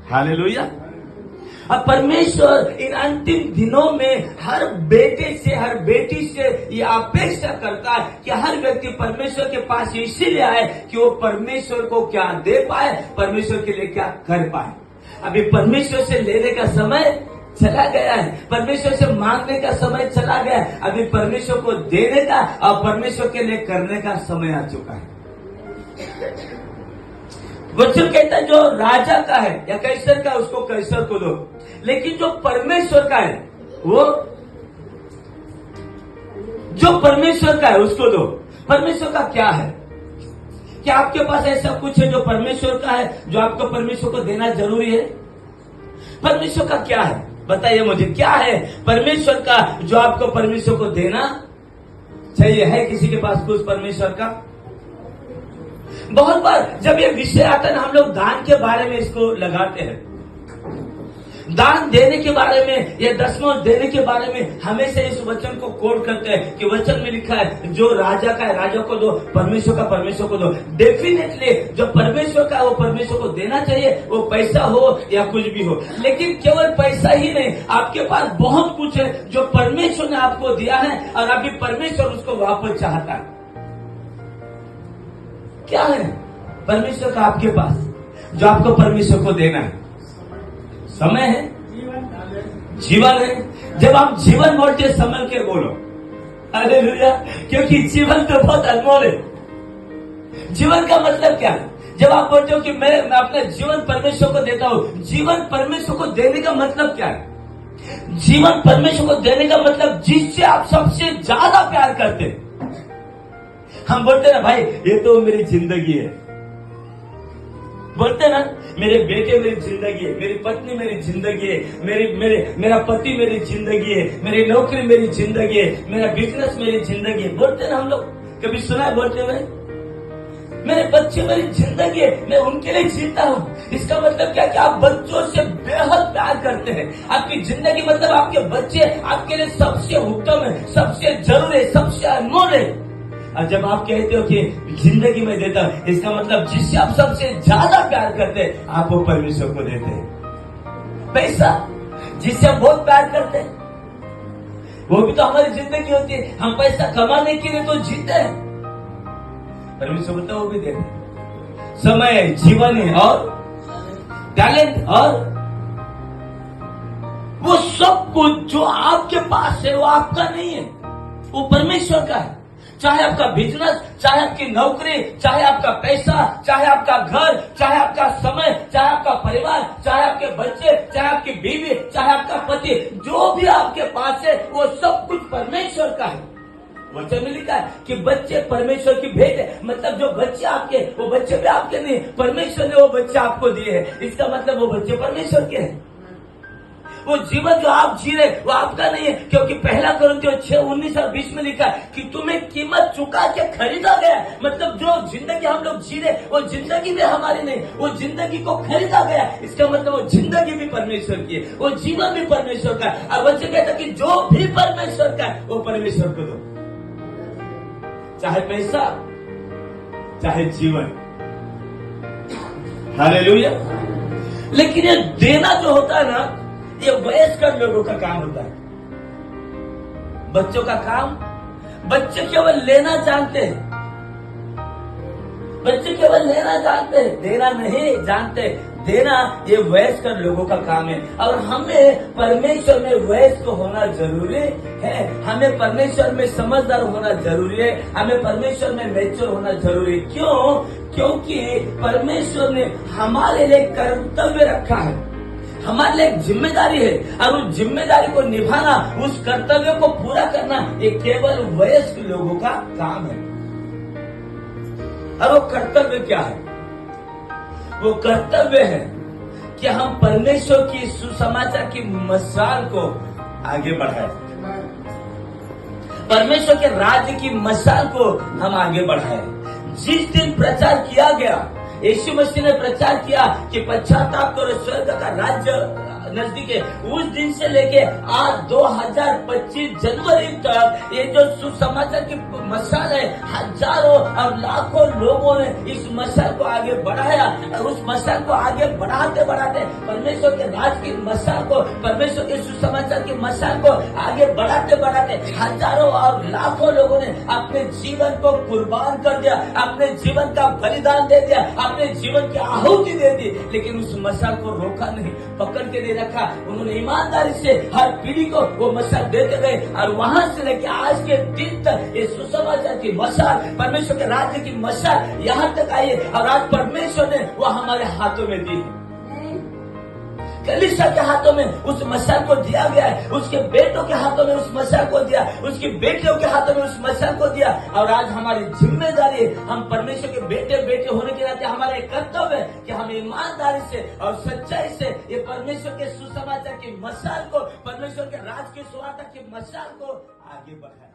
Hallelujah. अब परमेश्वर इन अंतिम दिनों में हर बेटे से, हर बेटी से ये अपेक्षा करता है कि हर व्यक्ति परमेश्वर के पास इसीलिए आए कि वो परमेश्वर को क्या दे पाए, परमेश्वर के लिए क्या कर पाए। अभी परमेश्वर से लेने का समय चला गया है, परमेश्वर से मांगने का समय चला गया है। अभी परमेश्वर को देने का और परमेश्वर के लिए करने का समय आ चुका है। वचन कहता है जो राजा का है या कैसर का, उसको कैसर को दो, लेकिन जो परमेश्वर का है, वो जो परमेश्वर का है उसको दो। परमेश्वर का क्या है? क्या आपके पास ऐसा कुछ है जो परमेश्वर का है, जो आपको परमेश्वर को देना जरूरी है? परमेश्वर का क्या है बताइए मुझे, क्या है परमेश्वर का जो आपको परमेश्वर को देना चाहिए? है किसी के पास कुछ परमेश्वर का? बहुत बार जब ये विषय आता है ना, हम लोग दान के बारे में इसको लगाते हैं, दान देने के बारे में या दसवां देने के बारे में हमेशा इस वचन को कोट करते हैं कि वचन में लिखा है जो राजा का है राजा को दो, परमेश्वर का परमेश्वर को दो। डेफिनेटली जो परमेश्वर का है वो परमेश्वर को देना चाहिए, वो पैसा हो या कुछ भी हो। लेकिन केवल पैसा ही नहीं, आपके पास बहुत कुछ है जो परमेश्वर ने आपको दिया है और अभी परमेश्वर उसको वापस चाहता है। क्या है परमेश्वर का आपके पास जो आपको परमेश्वर को देना है? समय है, जीवन है। जब आप जीवन बोलते संभल के बोलो हालेलुया, क्योंकि जीवन तो बहुत अनमोल है। जीवन का मतलब क्या है? जब आप बोलते हो कि मैं अपना जीवन परमेश्वर को देता हूं, जीवन परमेश्वर को देने का मतलब क्या है? जीवन परमेश्वर को देने का मतलब जिससे आप सबसे ज्यादा प्यार करते हैं। हम बोलते ना भाई ये तो मेरी जिंदगी है, बोलते ना मेरे बेटे मेरी जिंदगी है, मेरी पत्नी मेरी जिंदगी है, मेरा पति मेरी जिंदगी है, मेरी नौकरी मेरी जिंदगी है, मेरा बिजनेस मेरी जिंदगी है। बोलते ना हम लोग, कभी सुना है बोलते हुए? मेरे बच्चे मेरी जिंदगी है, मैं उनके लिए जीता हूँ। इसका मतलब क्या कि आप बच्चों से बेहद प्यार करते हैं। आपकी जिंदगी मतलब आपके बच्चे आपके लिए सबसे उत्तम है, सबसे जरूरी है, सबसे अनमोल है। और जब आप कहते हो कि जिंदगी में देता हूं, इसका मतलब जिससे आप सबसे ज्यादा प्यार करते हैं आप वो परमेश्वर को देते हैं। पैसा जिससे हम बहुत प्यार करते हैं वो भी तो हमारी जिंदगी होती है, हम पैसा कमाने के लिए तो जीते हैं, परमेश्वर बोलता वो भी देते हैं। समय है, जीवन है और टैलेंट और वो सब कुछ जो आपके पास है वो आपका नहीं है, वो परमेश्वर का है। चाहे आपका बिजनेस, चाहे आपकी नौकरी, चाहे आपका पैसा, चाहे आपका घर, चाहे आपका समय, चाहे आपका परिवार, चाहे आपके बच्चे, चाहे आपकी बीवी, चाहे आपका पति, जो भी आपके पास है वो सब कुछ परमेश्वर का है। वचन में लिखा है कि बच्चे परमेश्वर की भेंट है। मतलब जो बच्चे आपके, वो बच्चे भी आपके नहीं, परमेश्वर ने वो बच्चे आपको दिए हैं। इसका मतलब वो बच्चे परमेश्वर के हैं। वो जीवन जो आप जी रहे वो आपका नहीं है, क्योंकि पहला कुरिन्थियों 6:19 और 20 में लिखा है कि तुम्हें कीमत चुका के खरीदा गया। मतलब जो जिंदगी हम लोग जी रहे वो जिंदगी भी हमारी नहीं, वो जिंदगी को खरीदा गया। इसका मतलब वो जिंदगी भी परमेश्वर की है, वो जीवन भी परमेश्वर का है। और बच्चे कहता कि जो भी परमेश्वर का है वो परमेश्वर को दो, चाहे पैसा चाहे जीवन। हालेलुया। लेकिन ये देना जो होता है ना, ये वयस्कर लोगों का काम होता है। बच्चों का काम, बच्चे केवल लेना जानते हैं, बच्चे केवल लेना जानते हैं, देना नहीं जानते। देना ये वयस्कर लोगों का काम है। और हमें परमेश्वर में वयस्क होना जरूरी है, हमें परमेश्वर में समझदार होना जरूरी है, हमें परमेश्वर में मैच्योर होना जरूरी है। क्यों? क्योंकि परमेश्वर ने हमारे लिए कर्तव्य रखा है, हमारे लिए एक जिम्मेदारी है, और उस जिम्मेदारी को निभाना, उस कर्तव्य को पूरा करना ये केवल वयस्क लोगों का काम है। और वो कर्तव्य क्या है? वो कर्तव्य है कि हम परमेश्वर की सुसमाचार की मशाल को आगे बढ़ाएं, परमेश्वर के राज्य की मशाल को हम आगे बढ़ाएं। जिस दिन प्रचार किया गया, यीशु मसीह ने प्रचार किया कि पश्चाताप करो, स्वर्ग का राज्य नजदीक है। उस दिन से लेके आज 2025 जनवरी तक ये जो सुसमाचार की मशाल है, हजारों और लाखों लोगों ने इस मशाल को आगे बढ़ाया और उस मशाल को आगे बढ़ाते बढ़ाते परमेश्वर के राज की मशाल को, परमेश्वर के सुसमाचार की मशाल को आगे बढ़ाते बढ़ाते हजारों और लाखों लोगों ने अपने जीवन को कुर्बान कर दिया, अपने जीवन का बलिदान दे दिया, अपने जीवन की आहुति दे दी। लेकिन उस मशाल को रोका नहीं, पकड़ के नहीं रखा। उन्होंने ईमानदारी से हर पीढ़ी को वो मशाल देते गए और वहां से लेकर आज के दिन तक ये सुसमाचार की मशाल, परमेश्वर के राज्य की मशाल यहाँ तक आई है और आज परमेश्वर ने वो हमारे हाथों में दी। कलीसिया के हाथों में उस मशाल को दिया गया है, उसके बेटों के हाथों में उस मशाल को दिया, उसकी बेटियों के हाथों में उस मशाल को दिया। और आज हमारी जिम्मेदारी है, हम परमेश्वर के बेटे बेटे होने के नाते हमारा एक कर्तव्य है कि हम ईमानदारी से और सच्चाई से ये परमेश्वर के सुसमाचार की मशाल को, परमेश्वर के राज की सुवार्ता की मशाल को आगे बढ़ाएं।